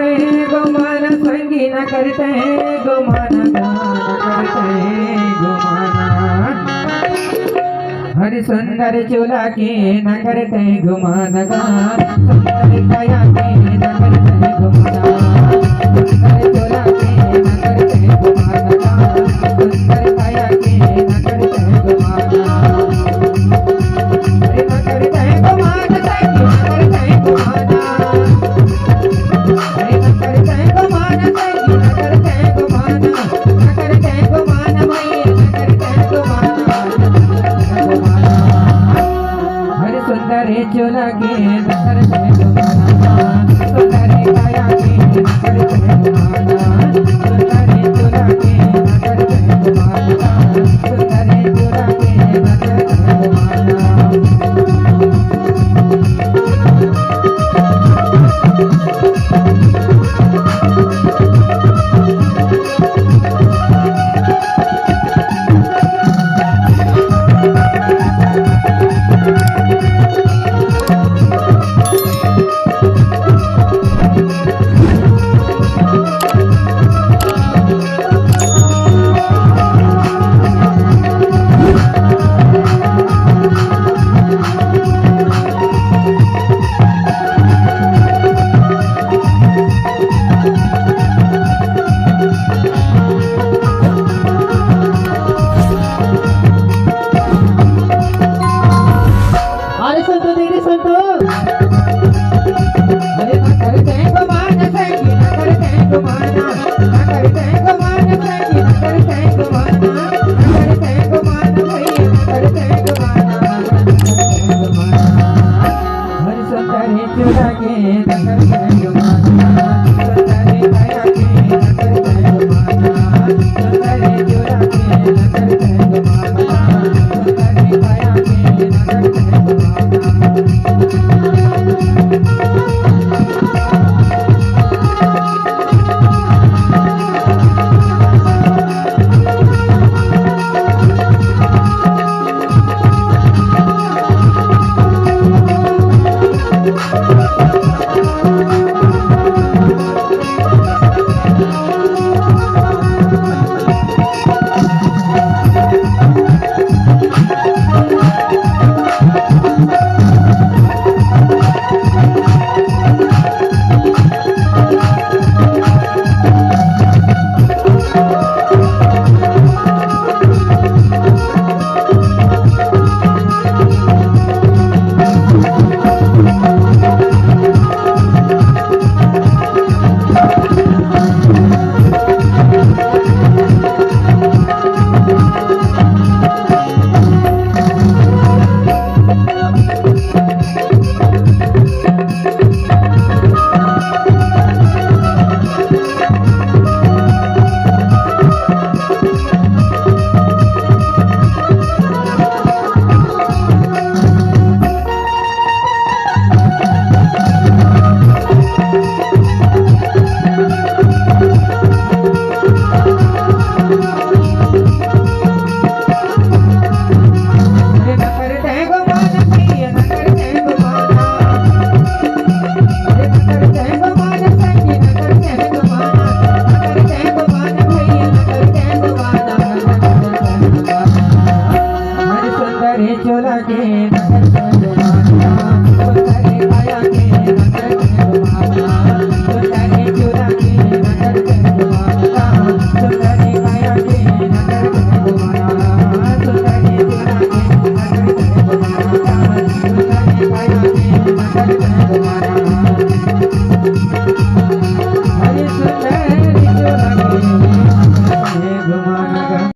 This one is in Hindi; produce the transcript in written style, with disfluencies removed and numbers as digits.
करते हैं गुमान संगी न करते हैं गुमान करते हैं गुमान हरि सुंदर चूल्हा के न करते हैं गुमान गान सुंदर काया के न करते हैं गुमान सुंदर चूल्हा के न करते हैं गुमान गान सुंदर काया के न करते हैं गुमान हरि न करते हैं गुमान संगी न करते हैं गुमान चूल्हा के न करते गुमाना सुंदर काया के न करते गुमाना सुंदर चूल्हा के न करते गुमाना सुंदर चूल्हा के न करते गुमाना तुम्हारा